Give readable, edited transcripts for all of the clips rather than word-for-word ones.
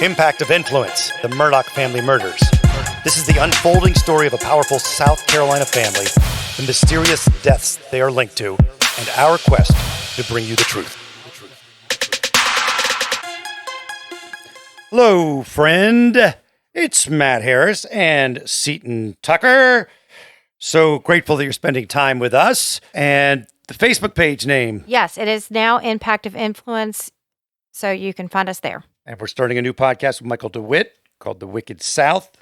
Impact of Influence, the Murdoch family murders. This is the unfolding story of a powerful South Carolina family, the mysterious deaths they are linked to, and our quest to bring you the truth. Hello, friend. It's Matt Harris and Seton Tucker. So grateful that you're spending time with us. And the Facebook page name. Yes, it is now Impact of Influence, so you can find us there. And we're starting a new podcast with Michael DeWitt called The Wicked South.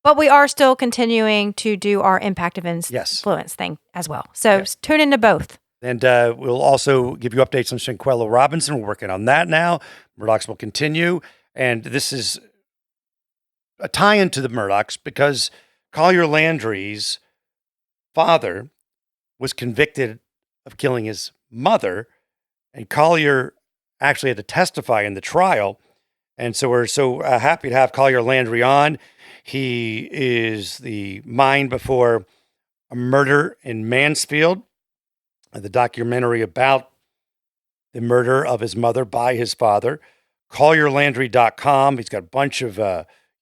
But we are still continuing to do our Impact of Influence thing as well. So tune into both. And we'll also give you updates on Shanquella Robinson. We're working on that now. Murdochs will continue. And this is a tie-in to the Murdochs because Collier Landry's father was convicted of killing his mother. And Collier actually had to testify in the trial. And so we're so happy to have Collier Landry on. He is the mind before a murder in Mansfield, the documentary about the murder of his mother by his father. CollierLandry.com. He's got a bunch of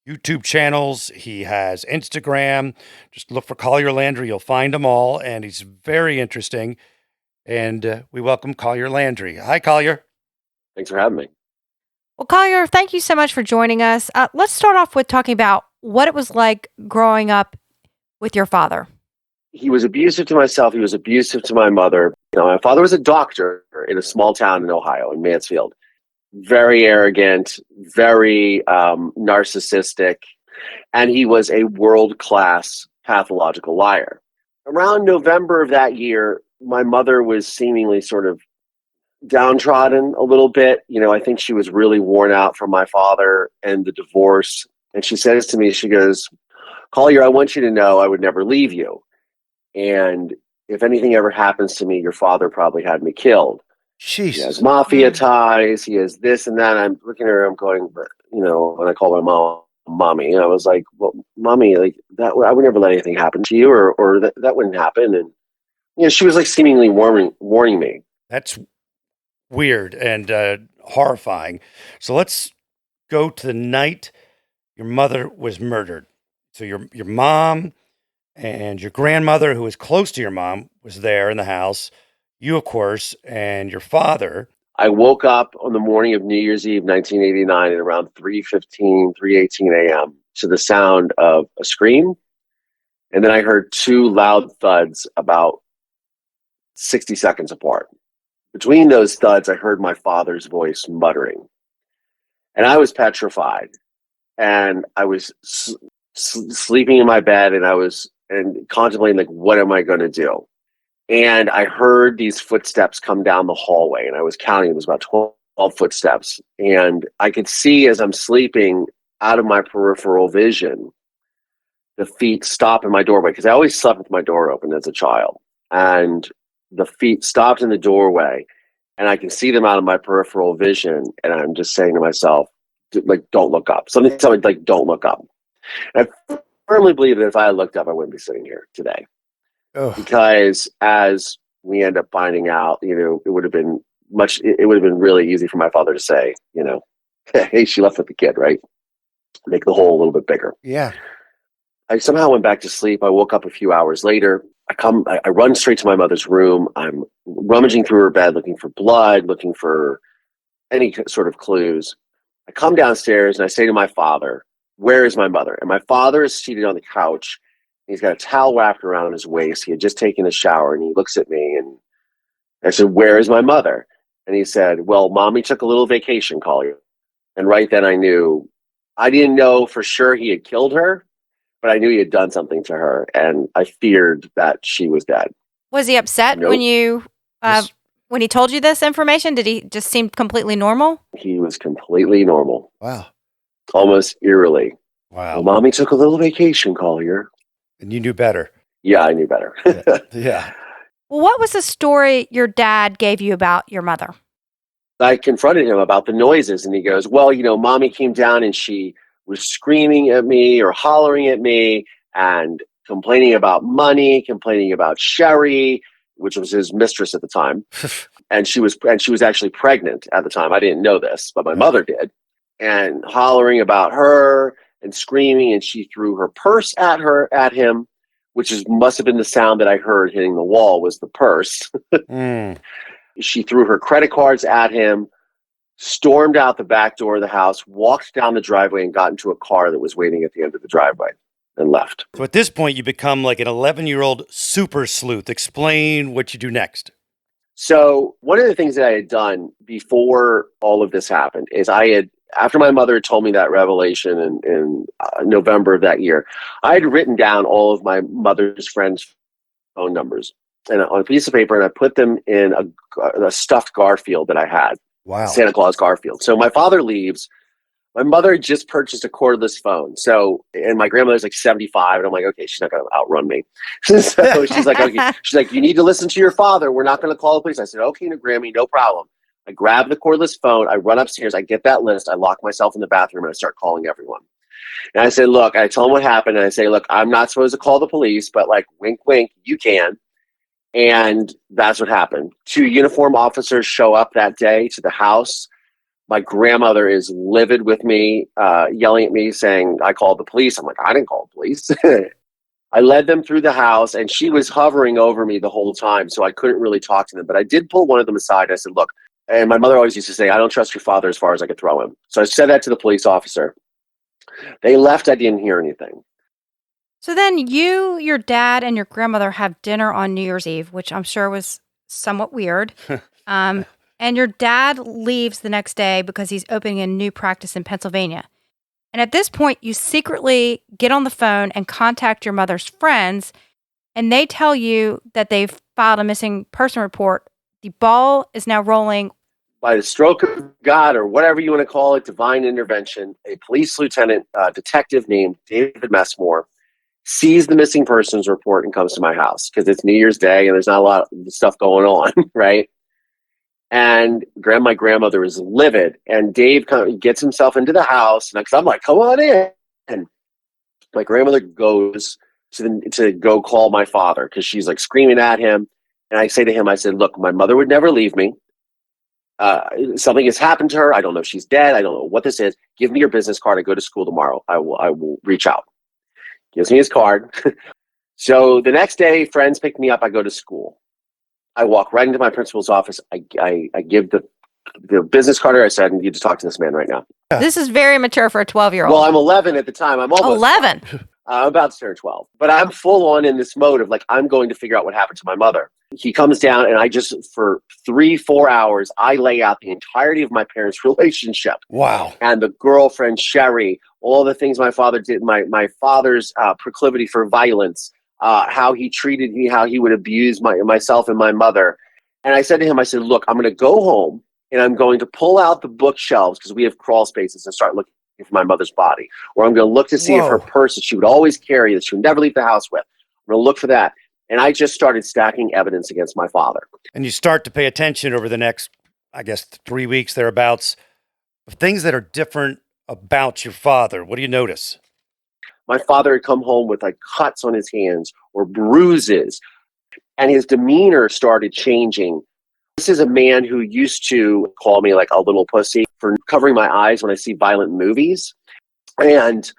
YouTube channels. He has Instagram. Just look for Collier Landry. You'll find them all. And he's very interesting. And we welcome Collier Landry. Hi, Collier. Thanks for having me. Well, Collier, thank you so much for joining us. Let's start off with talking about what it was like growing up with your father. He was abusive to myself. He was abusive to my mother. My father was a doctor in a small town in Ohio, in Mansfield. Very arrogant, very narcissistic, and he was a world-class pathological liar. Around November of that year, my mother was seemingly sort of downtrodden a little bit. I think she was really worn out from my father and the divorce. And she says to me, she goes, "Collier, I want you to know I would never leave you. And if anything ever happens to me, your father probably had me killed. Jesus. He has mafia ties. He has this and that." I'm looking at her, I'm going, when I call my mom mommy, I was like, well, mommy, like that, I would never let anything happen to you or that wouldn't happen. And, she was like seemingly warning me. That's weird and horrifying. So let's go to the night your mother was murdered. So your mom and your grandmother, who was close to your mom, was there in the house. You, of course, and your father. I woke up on the morning of New Year's Eve, 1989, at around 3:18 a.m. to the sound of a scream. And then I heard two loud thuds about 60 seconds apart. Between those thuds, I heard my father's voice muttering. And I was petrified. And I was sleeping in my bed, and I was contemplating, like, what am I going to do? And I heard these footsteps come down the hallway, and I was counting. It was about 12 footsteps. And I could see, as I'm sleeping, out of my peripheral vision, the feet stop in my doorway, because I always slept with my door open as a child. And the feet stopped in the doorway, and I can see them out of my peripheral vision. And I'm just saying to myself, like, don't look up. Something tell me, like, don't look up. And I firmly believe that if I had looked up, I wouldn't be sitting here today. Ugh. Because as we end up finding out, it would have been really easy for my father to say, hey, she left with the kid, right? Make the hole a little bit bigger. Yeah. I somehow went back to sleep. I woke up a few hours later. I run straight to my mother's room. I'm rummaging through her bed, looking for blood, looking for any sort of clues. I come downstairs and I say to my father, "Where is my mother?" And my father is seated on the couch. He's got a towel wrapped around his waist. He had just taken a shower, and he looks at me, and I said, "Where is my mother?" And he said, "Well, mommy took a little vacation, Collier." And right then I knew, I didn't know for sure he had killed her, but I knew he had done something to her, and I feared that she was dead. Was he upset Nope. when he told you this information? Did he just seem completely normal? He was completely normal. Wow. Almost eerily. Wow. Well, mommy took a little vacation, Collier. And you knew better. Yeah, I knew better. Yeah. Well, what was the story your dad gave you about your mother? I confronted him about the noises, and he goes, "Well, mommy came down and she was screaming at me or hollering at me and complaining about money, complaining about Sherry, which was his mistress at the time. And she was actually pregnant at the time. I didn't know this, but my mother did. and hollering about her and screaming, and she threw her purse at him, which must have been the sound that I heard hitting the wall was the purse. Mm. She threw her credit cards at him, stormed out the back door of the house, walked down the driveway, and got into a car that was waiting at the end of the driveway and left. So at this point, you become like an 11-year-old super sleuth. Explain what you do next. So one of the things that I had done before all of this happened is after my mother had told me that revelation in November of that year, I had written down all of my mother's friends' phone numbers and on a piece of paper, and I put them in a stuffed Garfield that I had. Wow. Santa Claus Garfield. So my father leaves. My mother had just purchased a cordless phone. And my grandmother's like 75. And I'm like, okay, she's not going to outrun me. So she's like, okay. She's like, you need to listen to your father. We're not going to call the police. I said, okay, no, Grammy, no problem. I grab the cordless phone. I run upstairs. I get that list. I lock myself in the bathroom and I start calling everyone. And I said, look, I tell them what happened. And I say, look, I'm not supposed to call the police, but like, wink, wink, you can. And that's what happened. 2 uniformed officers show up that day to the house. My grandmother is livid with me, yelling at me, saying, I called the police. I'm like, I didn't call the police. I led them through the house, and she was hovering over me the whole time, so I couldn't really talk to them. But I did pull one of them aside. I said, look, and my mother always used to say, I don't trust your father as far as I could throw him. So I said that to the police officer. They left. I didn't hear anything. So then you, your dad, and your grandmother have dinner on New Year's Eve, which I'm sure was somewhat weird. And your dad leaves the next day because he's opening a new practice in Pennsylvania. And at this point, you secretly get on the phone and contact your mother's friends, and they tell you that they've filed a missing person report. The ball is now rolling. By the stroke of God, or whatever you want to call it, divine intervention, a police lieutenant, detective named David Messmore, sees the missing persons report and comes to my house because it's New Year's Day and there's not a lot of stuff going on, right? And my grandmother is livid, and Dave gets himself into the house, and I'm like, come on in. And my grandmother goes to go call my father because she's like screaming at him. And I say to him, I said, look, my mother would never leave me. Something has happened to her. I don't know if she's dead. I don't know what this is. Give me your business card. I go to school tomorrow. I will reach out. Gives me his card. So the next day, friends pick me up. I go to school. I walk right into my principal's office. I give the business card. I said, I need to talk to this man right now. This is very mature for a 12-year-old. Well, I'm 11 at the time. I'm almost 11. I'm about to turn 12. But I'm full on in this mode of like, I'm going to figure out what happened to my mother. He comes down, and I just, for 3-4 hours, I lay out the entirety of my parents' relationship. Wow. And the girlfriend, Sherry, all the things my father did, my father's proclivity for violence, how he treated me, how he would abuse myself and my mother. And I said to him, I said, look, I'm going to go home and I'm going to pull out the bookshelves because we have crawl spaces and start looking for my mother's body. Or I'm going to look to see if her purse that she would always carry, that she would never leave the house with. I'm going to look for that. And I just started stacking evidence against my father. And you start to pay attention over the next, I guess, 3 weeks thereabouts, of things that are different about your father. What do you notice? My father had come home with like cuts on his hands or bruises, and his demeanor started changing. This is a man who used to call me like a little pussy for covering my eyes when I see violent movies. And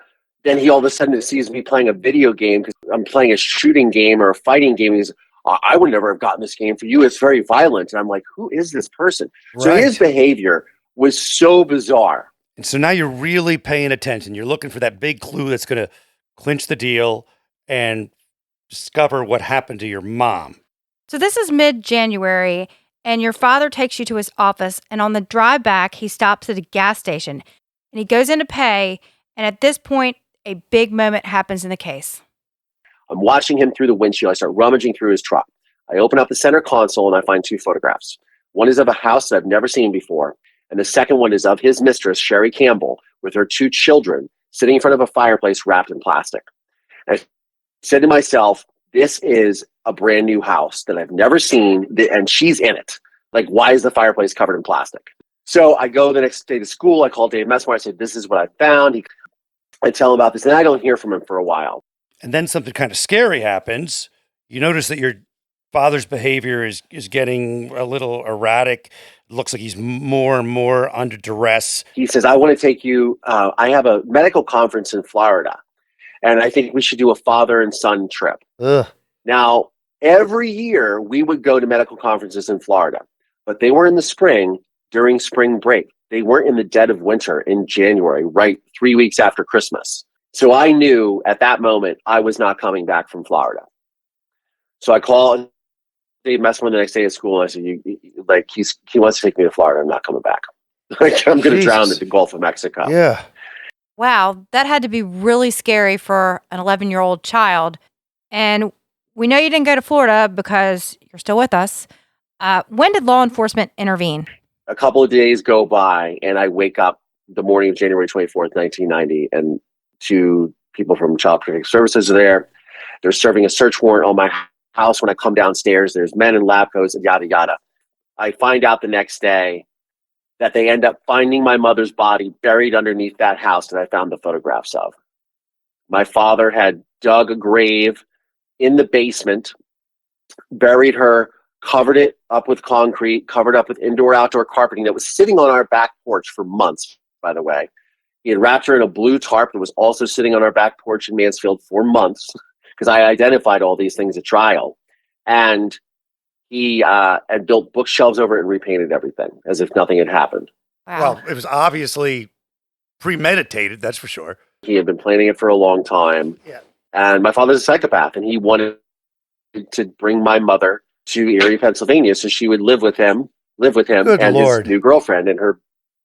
then he all of a sudden sees me playing a video game because I'm playing a shooting game or a fighting game. He's, I would never have gotten this game for you. It's very violent. And I'm like, who is this person? Right. So his behavior was so bizarre. And so now you're really paying attention. You're looking for that big clue that's going to clinch the deal and discover what happened to your mom. So this is mid-January, and your father takes you to his office, and on the drive back, he stops at a gas station, and he goes in to pay, and at this point, a big moment happens in the case. I'm watching him through the windshield. I start rummaging through his truck. I open up the center console, and I find 2 photographs. One is of a house that I've never seen before, and the second one is of his mistress, Sherry Campbell, with her 2 children, sitting in front of a fireplace wrapped in plastic. And I said to myself, this is a brand new house that I've never seen, and she's in it. Like, why is the fireplace covered in plastic? So I go the next day to school. I call Dave Messmore. I said, this is what I found. I tell him about this, and I don't hear from him for a while. And then something kind of scary happens. You notice that your father's behavior is getting a little erratic. It looks like he's more and more under duress. He says, I want to take you, I have a medical conference in Florida, and I think we should do a father and son trip. Ugh. Now, every year we would go to medical conferences in Florida, but they were in the spring during spring break. They weren't in the dead of winter in January, right 3 weeks after Christmas. So I knew at that moment I was not coming back from Florida. So I called Dave Messmer the next day at school. And I said, he wants to take me to Florida. I'm not coming back. Like, I'm going to drown at the Gulf of Mexico. Yeah. Wow, that had to be really scary for an 11-year-old child. And we know you didn't go to Florida because you're still with us. When did law enforcement intervene? A couple of days go by, and I wake up the morning of January 24th, 1990, and two people from Child Protective Services are there. They're serving a search warrant on my house. When I come downstairs, there's men in lab coats and yada, yada. I find out the next day that they end up finding my mother's body buried underneath that house that I found the photographs of. My father had dug a grave in the basement, buried her, covered it up with concrete, covered up with indoor-outdoor carpeting that was sitting on our back porch for months, by the way. He had wrapped her in a blue tarp that was also sitting on our back porch in Mansfield for months, because I identified all these things at trial. And he had built bookshelves over it and repainted everything as if nothing had happened. Wow. Well, it was obviously premeditated, that's for sure. He had been planning it for a long time. Yeah. And my father's a psychopath, and he wanted to bring my mother to Erie, Pennsylvania, so she would live with him Good and Lord. his new girlfriend and her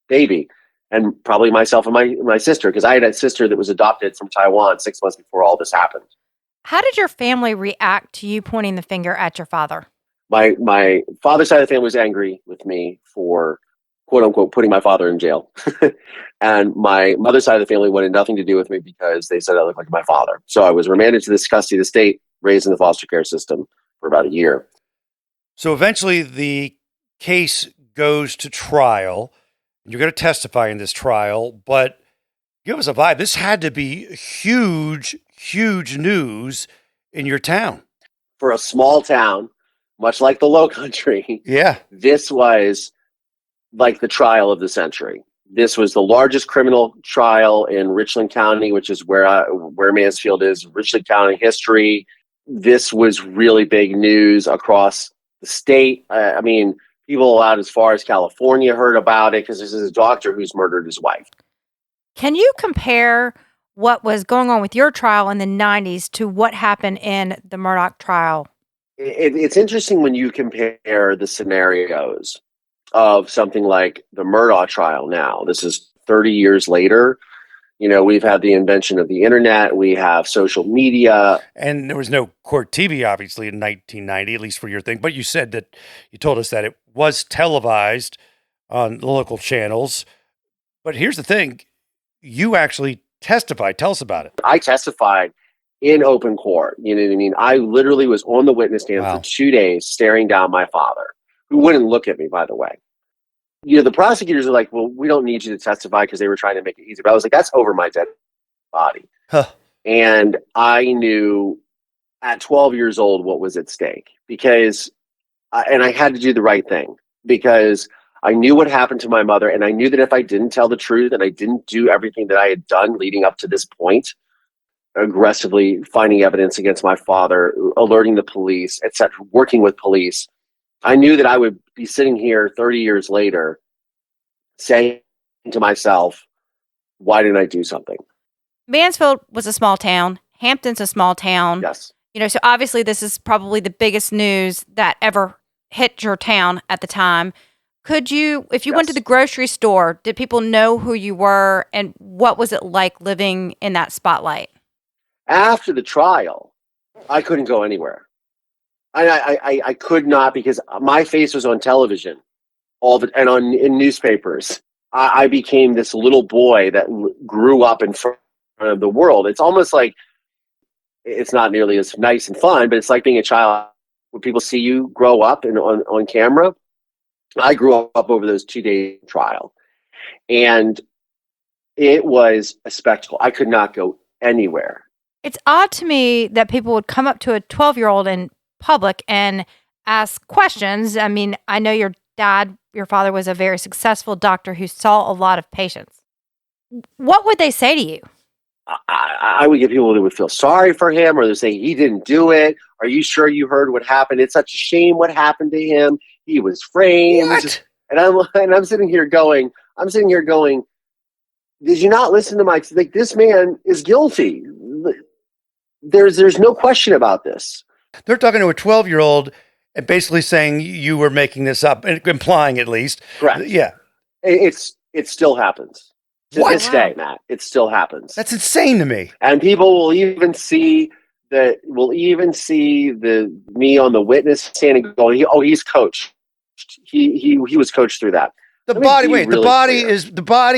baby, and probably myself and my sister, because I had a sister that was adopted from Taiwan 6 months before all this happened. How did your family react to you pointing the finger at your father? My father's side of the family was angry with me for, quote unquote, putting my father in jail. And my mother's side of the family wanted nothing to do with me because they said I looked like my father. So I was remanded to this custody of the state, raised in the foster care system for about a year. So eventually the case goes to trial. You're going to testify in this trial, but give us a vibe. This had to be huge, huge news in your town. For a small town, much like the Low Country, Yeah. this was like the trial of the century. This was the largest criminal trial in Richland County, which is where Mansfield is, Richland County history. This was really big news across the state. I mean, people out as far as California heard about it because this is a doctor who's murdered his wife. Can you compare what was going on with your trial in the 90s to what happened in the Murdoch trial? It's interesting when you compare the scenarios of something like the Murdoch trial now. This is 30 years later. You know, we've had the invention of the internet. We have social media. And there was no court TV, obviously, in 1990, at least for your thing. But you said that you told us that it was televised on the local channels. But here's the thing. You actually testified. Tell us about it. I testified in open court. You know what I mean? I literally was on the witness stand Wow. for 2 days staring down my father, who wouldn't look at me, by the way. You know, the prosecutors are like, well, we don't need you to testify because they were trying to make it easy. But I was like, that's over my dead body. Huh. And I knew at 12 years old what was at stake because, and I had to do the right thing because I knew what happened to my mother. And I knew that if I didn't tell the truth and I didn't do everything that I had done leading up to this point, aggressively finding evidence against my father, alerting the police, etc., working with police, I knew that I would be sitting here 30 years later saying to myself, why didn't I do something? Mansfield was a small town. Hampton's a small town. Yes. You know, so obviously this is probably the biggest news that ever hit your town at the time. Could you, if you went to the grocery store, did people know who you were and what was it like living in that spotlight? After the trial, I couldn't go anywhere. I could not because my face was on television in newspapers. I became this little boy that grew up in front of the world. It's almost like it's not nearly as nice and fun, but it's like being a child when people see you grow up and on camera. I grew up over those 2 day trial, and it was a spectacle. I could not go anywhere. It's odd to me that people would come up to a 12-year-old and public and ask questions. I mean, I know your father was a very successful doctor who saw a lot of patients. What would they say to you? I would get people that would feel sorry for him, or they say he didn't do it. Are you sure you heard what happened? It's such a shame what happened to him. He was framed. What? And I'm sitting here going, did you not listen to my, like, this man is guilty. There's no question about this. They're talking to a 12-year-old and basically saying you were making this up, implying at least. Correct. Yeah. It still happens. To What? this day, Matt, it still happens. That's insane to me. And people will even see the me on the witness stand and go, he's coached. He was coached through that. The body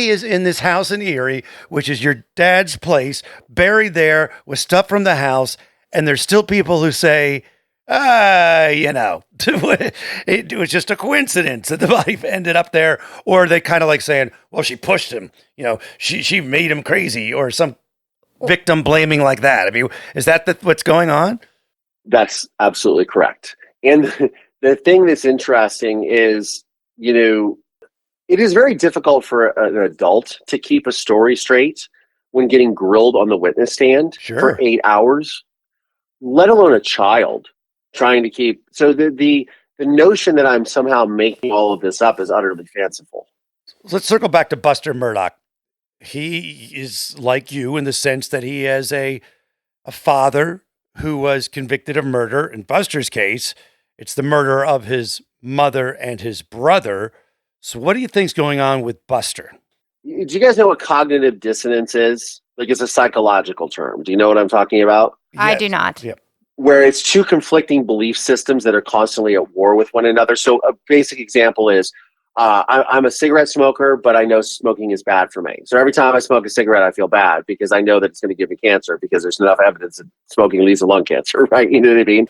is in this house in Erie, which is your dad's place, buried there with stuff from the house, and there's still people who say, it was just a coincidence that the body ended up there, or they kind of like saying, well, she pushed him, she made him crazy, or some victim blaming like that. I mean, is that what's going on? That's absolutely correct. And the thing that's interesting is, it is very difficult for an adult to keep a story straight when getting grilled on the witness stand for 8 hours, let alone a child trying to keep. So the notion that I'm somehow making all of this up is utterly fanciful. Let's circle back to Buster Murdaugh. He is like you in the sense that he has a father who was convicted of murder. In Buster's case, it's the murder of his mother and his brother. So what do you think's going on with Buster? Do you guys know what cognitive dissonance is? Like, it's a psychological term. Do you know what I'm talking about? I do not. Yep. Where it's two conflicting belief systems that are constantly at war with one another. So a basic example is, I'm a cigarette smoker, but I know smoking is bad for me. So every time I smoke a cigarette, I feel bad because I know that it's going to give me cancer because there's enough evidence that smoking leads to lung cancer, right? You know what I mean?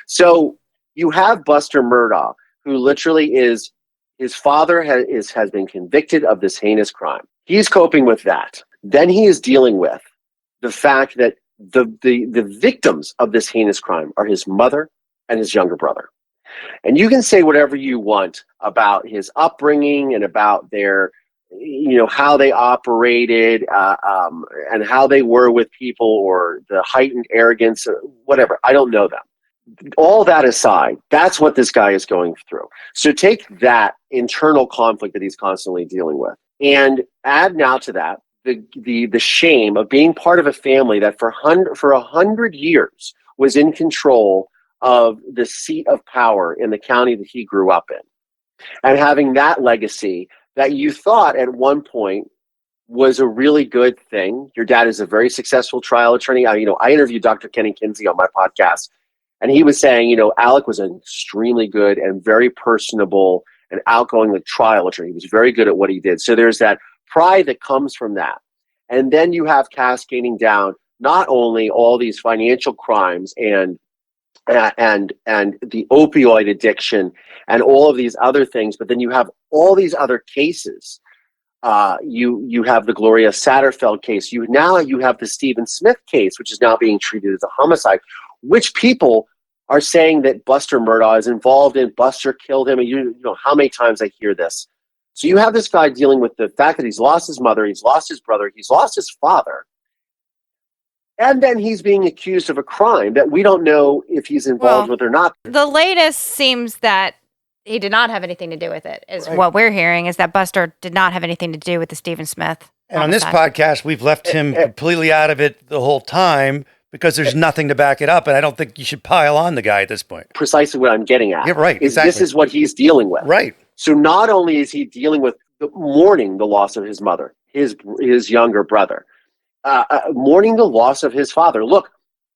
So you have Buster Murdaugh, who literally is, his father has been convicted of this heinous crime. He's coping with that. Then he is dealing with the fact that the victims of this heinous crime are his mother and his younger brother. And you can say whatever you want about his upbringing and about their, how they operated and how they were with people, or the heightened arrogance or whatever. I don't know them. All that aside, that's what this guy is going through. So take that internal conflict that he's constantly dealing with, and add now to that the shame of being part of a family that for 100 years was in control of the seat of power in the county that he grew up in, and having that legacy that you thought at one point was a really good thing. Your dad is a very successful trial attorney. I interviewed Dr. Kenny Kinsey on my podcast, and he was saying, Alec was an extremely good and very personable and outgoing trial attorney. He was very good at what he did. So there's that pride that comes from that. And then you have cascading down not only all these financial crimes and the opioid addiction and all of these other things, but then you have all these other cases. You have the Gloria Satterfeld case. You have the Stephen Smith case, which is now being treated as a homicide, which people are saying that Buster Murdaugh is involved in. Buster killed him. And you know how many times I hear this. So you have this guy dealing with the fact that he's lost his mother, he's lost his brother, he's lost his father. And then he's being accused of a crime that we don't know if he's involved with or not. The latest seems that he did not have anything to do with it, is what we're hearing, is that Buster did not have anything to do with the Stephen Smith And on this podcast, we've left him completely out of it the whole time because there's nothing to back it up. And I don't think you should pile on the guy at this point. Precisely what I'm getting at. Yeah, right. Is Exactly. This is what he's dealing with. Right. So not only is he dealing with mourning the loss of his mother, his younger brother, mourning the loss of his father. Look,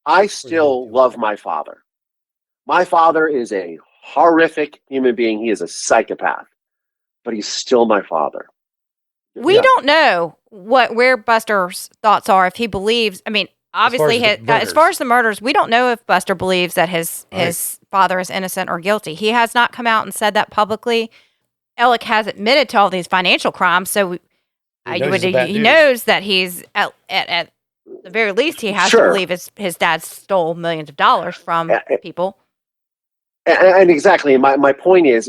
I still love my father. My father is a horrific human being. He is a psychopath, but he's still my father. We don't know where Buster's thoughts are, if he believes, I mean, obviously, as far as the murders, we don't know if Buster believes that his father is innocent or guilty. He has not come out and said that publicly. Alec has admitted to all these financial crimes, so he knows that he's, at the very least, he has to believe his dad stole millions of dollars from people. And exactly. My point is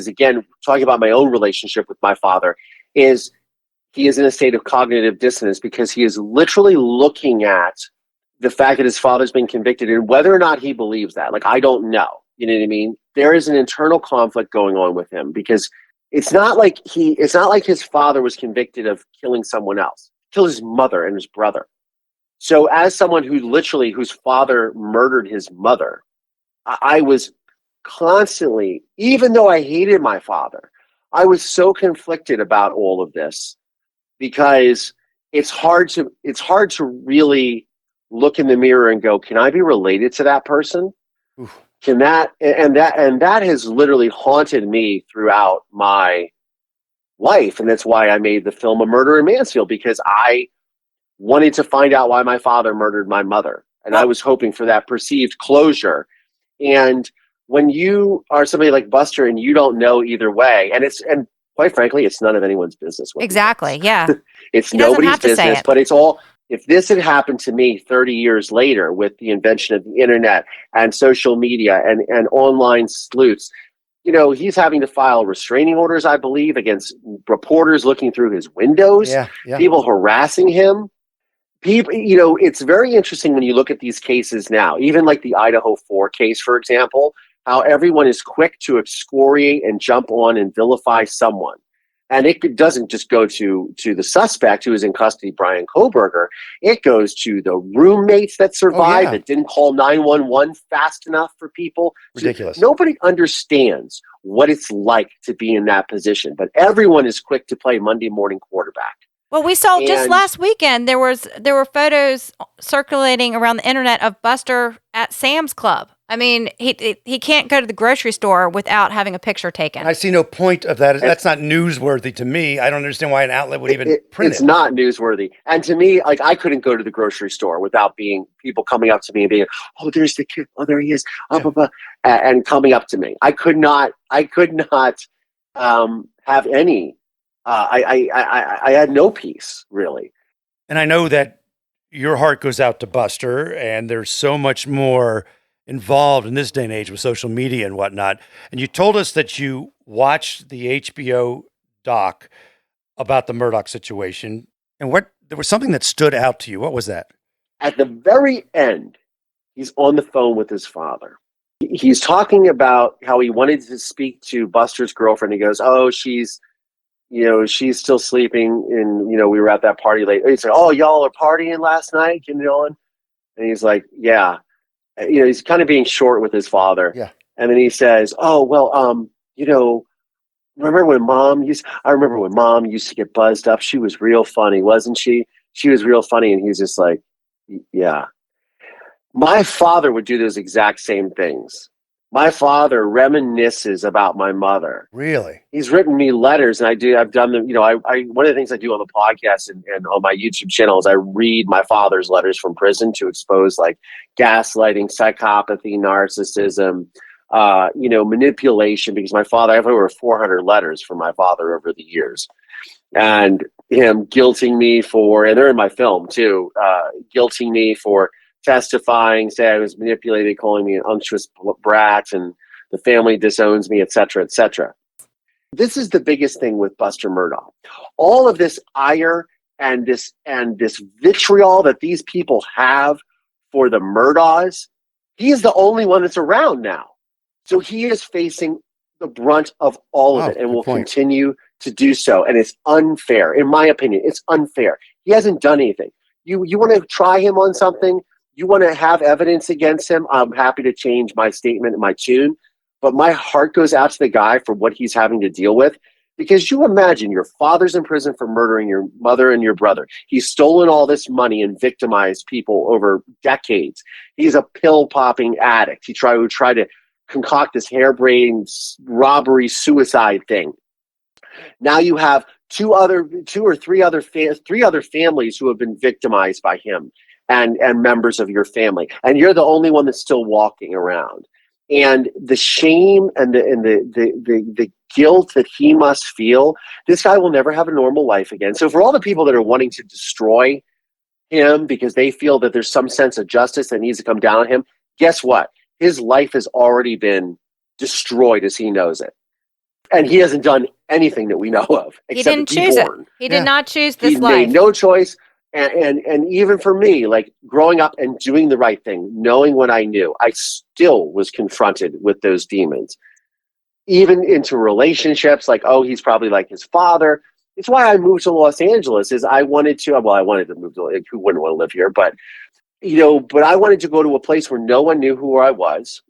again, talking about my own relationship with my father, is he is in a state of cognitive dissonance because he is literally looking at the fact that his father's been convicted and whether or not he believes that. Like, I don't know. You know what I mean? There is an internal conflict going on with him because it's not like his father was convicted of killing someone else. He killed his mother and his brother. So as someone whose father murdered his mother, I was constantly, even though I hated my father, I was so conflicted about all of this because it's hard to really look in the mirror and go, can I be related to that person? Oof. That has literally haunted me throughout my life. And that's why I made the film A Murder in Mansfield, because I wanted to find out why my father murdered my mother. And I was hoping for that perceived closure. And when you are somebody like Buster and you don't know either way, and quite frankly, it's none of anyone's business. Exactly. Yeah. It's He doesn't nobody's have to say business, it. but it's all, if this had happened to me 30 years later with the invention of the internet and social media and online sleuths, he's having to file restraining orders, I believe, against reporters looking through his windows, people harassing him. People, it's very interesting when you look at these cases now, even like the Idaho 4 case, for example, how everyone is quick to excoriate and jump on and vilify someone. And it doesn't just go to the suspect who is in custody, Brian Koberger. It goes to the roommates that survived that didn't call 911 fast enough for people. Ridiculous. So nobody understands what it's like to be in that position, but everyone is quick to play Monday morning quarterback. Well, we saw just last weekend there were photos circulating around the internet of Buster at Sam's Club. I mean, he can't go to the grocery store without having a picture taken. I see no point of that. That's not newsworthy to me. I don't understand why an outlet would even print it. It's not newsworthy. And to me, like, I couldn't go to the grocery store without people coming up to me and being, oh, there's the kid. Oh, there he is. And coming up to me. I could not have any. I had no peace, really. And I know that your heart goes out to Buster, and there's so much more involved in this day and age with social media and whatnot. And you told us that you watched the HBO doc about the Murdoch situation, and there was something that stood out to you. What was that? At the very end, he's on the phone with his father. He's talking about how he wanted to speak to Buster's girlfriend. He goes, oh, she's still sleeping, and, we were at that party late. He's like, oh, y'all are partying last night, and he's like, yeah. He's kind of being short with his father. Yeah. And then he says, oh, well, remember when mom used to get buzzed up? She was real funny, wasn't she? She was real funny. And he's just like, yeah. My father would do those exact same things. My father reminisces about my mother. Really? He's written me letters, and I've done them. One of the things I do on the podcast and on my YouTube channel is I read my father's letters from prison to expose like gaslighting, psychopathy, narcissism, manipulation, because I have over 400 letters from my father over the years, and him guilting me for, and they're in my film too, guilting me for testifying, say I was manipulated, calling me an unctuous brat, and the family disowns me, etc., etc. This is the biggest thing with Buster Murdaugh. All of this ire and this vitriol that these people have for the Murdaughs, he is the only one that's around now. So he is facing the brunt of all of it, and will continue to do so. And it's unfair, in my opinion. It's unfair. He hasn't done anything. You want to try him on something? You want to have evidence against him? I'm happy to change my statement and my tune. But my heart goes out to the guy for what he's having to deal with. Because you imagine your father's in prison for murdering your mother and your brother. He's stolen all this money and victimized people over decades. He's a pill-popping addict. He tried to concoct this harebrained robbery suicide thing. Now you have three other families who have been victimized by him, and members of your family, and you're the only one that's still walking around. And the shame and the guilt that he must feel, this guy will never have a normal life again. So for all the people that are wanting to destroy him because they feel that there's some sense of justice that needs to come down on him, guess what? his life has already been destroyed as he knows it. And he hasn't done anything that we know of He except didn't to be choose born. it. He did not choose He this life. made no choice. And even for me, like growing up and doing the right thing, knowing what I knew, I still was confronted with those demons. Even into relationships, like, oh, he's probably like his father. It's why I moved to Los Angeles. Is I wanted to move to, like, who wouldn't want to live here? But but I wanted to go to a place where no one knew who I was,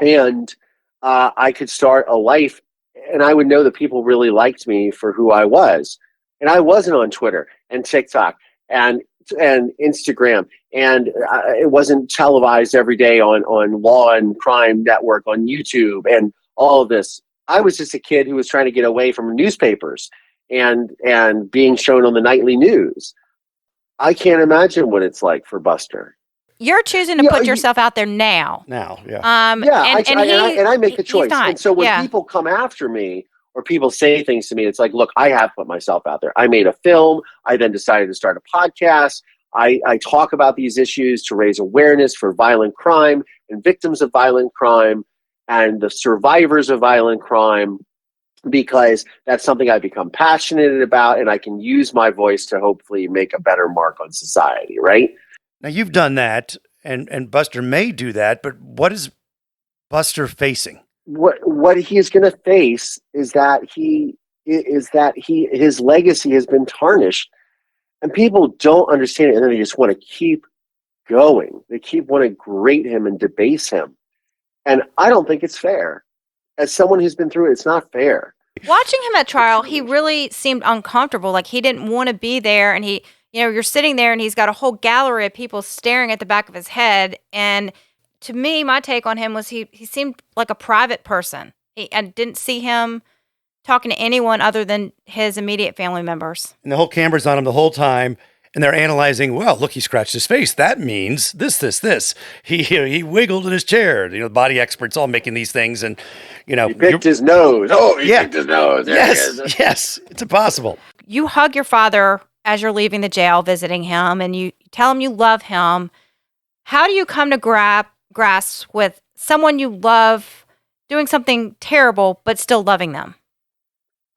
and I could start a life, and I would know that people really liked me for who I was. And I wasn't on Twitter and TikTok and Instagram, and it wasn't televised every day on Law and Crime Network on YouTube and all of this. I was just a kid who was trying to get away from newspapers and being shown on the nightly news. I can't imagine what it's like for Buster. You're choosing to put yourself out there now. Yeah. I make the choice. And so when yeah. people come after me or people say things to me, it's like, look, I have put myself out there. I made a film. I then decided to start a podcast. I talk about these issues to raise awareness for violent crime and victims of violent crime and the survivors of violent crime, because that's something I become passionate about, and I can use my voice to hopefully make a better mark on society, right? Now, you've done that, and Buster may do that, but what is Buster facing? What he is going to face is that his legacy has been tarnished, and people don't understand it, and then they just want to keep going. They keep want to grate him and debase him, and I don't think it's fair. As someone who's been through it, it's not fair. Watching him at trial, he really seemed uncomfortable. Like he didn't want to be there, and you're sitting there and he's got a whole gallery of people staring at the back of his head. And to me, my take on him was he seemed like a private person. I didn't see him talking to anyone other than his immediate family members. And the whole camera's on him the whole time, and they're analyzing, well, look, he scratched his face. That means this. He wiggled in his chair. The body experts all making these things, and he picked his nose. Oh, he picked his nose. Yes, it's impossible. You hug your father as you're leaving the jail, visiting him, and you tell him you love him. How do you come to grasp with someone you love doing something terrible, but still loving them?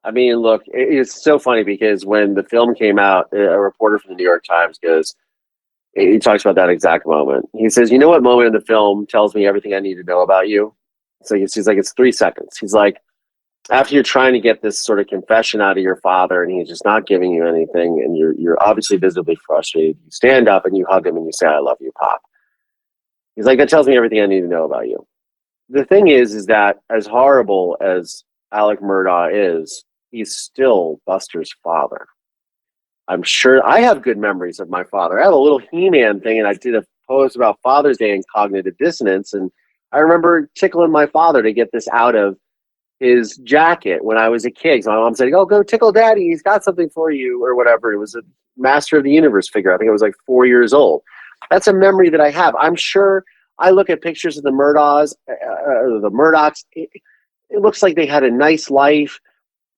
I mean, look, it's so funny because when the film came out, a reporter from the New York Times he talks about that exact moment. He says, you know what moment in the film tells me everything I need to know about you? So he's like, it's 3 seconds. He's like, after you're trying to get this sort of confession out of your father and he's just not giving you anything and you're obviously visibly frustrated, you stand up and you hug him and you say, I love you, Pop. He's like, that tells me everything I need to know about you. The thing is that as horrible as Alec Murdaugh is, he's still Buster's father. I'm sure I have good memories of my father. I have a little He-Man thing, and I did a post about Father's Day and cognitive dissonance, and I remember tickling my father to get this out of his jacket when I was a kid. So my mom said, go tickle Daddy. He's got something for you, or whatever. It was a Master of the Universe figure. I think I was like 4 years old. That's a memory that I have. I'm sure I look at pictures of the Murdaughs, the Murdochs. It looks like they had a nice life.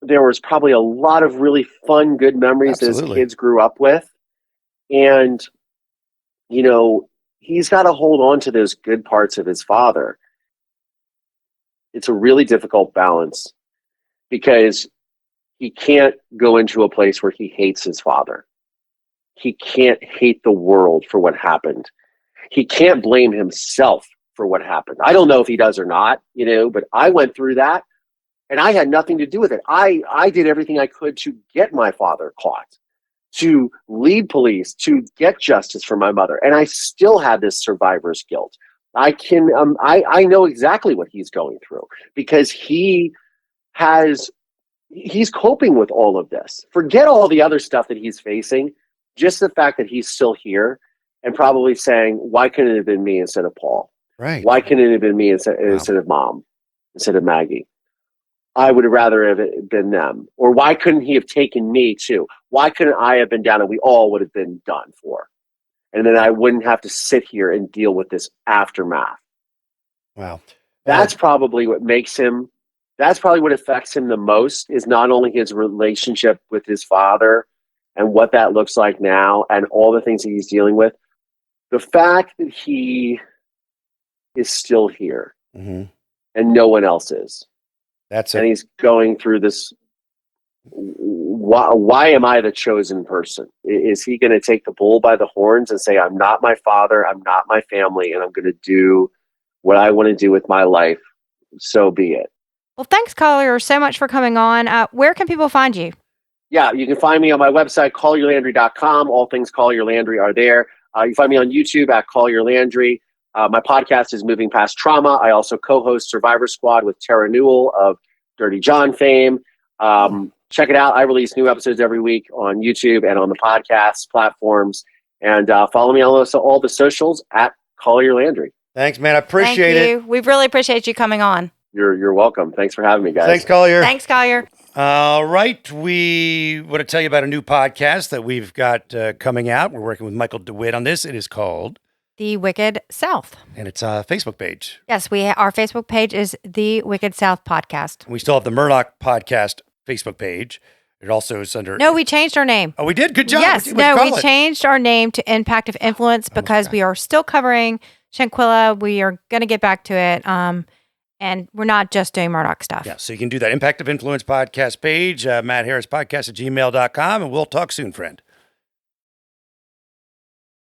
There was probably a lot of really fun, good memories that his kids grew up with. And, he's got to hold on to those good parts of his father. It's a really difficult balance because he can't go into a place where he hates his father. He can't hate the world for what happened. He can't blame himself for what happened. I don't know if he does or not, but I went through that. And I had nothing to do with it. I did everything I could to get my father caught, to lead police, to get justice for my mother. And I still had this survivor's guilt. I know exactly what he's going through because he's coping with all of this. Forget all the other stuff that he's facing. Just the fact that he's still here and probably saying, why couldn't it have been me instead of Paul? Right. Why couldn't it have been me instead of Mom, instead of Maggie? I would have rather have been them. Or why couldn't he have taken me too? Why couldn't I have been down and we all would have been done for? And then I wouldn't have to sit here and deal with this aftermath. Wow. That's probably what affects him the most, is not only his relationship with his father and what that looks like now and all the things that he's dealing with. The fact that he is still here, Mm-hmm. and no one else is. That's And it. he's going through this. Why am I the chosen person? Is he going to take the bull by the horns and say, I'm not my father, I'm not my family, and I'm going to do what I want to do with my life? So be it. Well, thanks, Collier, so much for coming on. Where can people find you? Yeah, you can find me on my website, collierlandry.com. All things Collier Landry are there. You can find me on YouTube at Collier Landry. My podcast is Moving Past Trauma. I also co-host Survivor Squad with Tara Newell of Dirty John fame. Check it out. I release new episodes every week on YouTube and on the podcast platforms. And follow me on all the socials at Collier Landry. Thanks, man. I appreciate it. We really appreciate you coming on. You're welcome. Thanks for having me, guys. Thanks, Collier. Thanks, Collier. All right. We want to tell you about a new podcast that we've got coming out. We're working with Michael DeWitt on this. It is called The Wicked South. And it's a Facebook page. Yes, our Facebook page is The Wicked South Podcast. We still have the Murdoch podcast Facebook page. It also is under... No, we changed our name. Oh, we did? Good job. Yes, we changed our name to Impact of Influence because we are still covering Shanquilla. We are going to get back to it. And we're not just doing Murdoch stuff. Yeah, so you can do that Impact of Influence podcast page, Matt Harris podcast at gmail.com, and we'll talk soon, friend.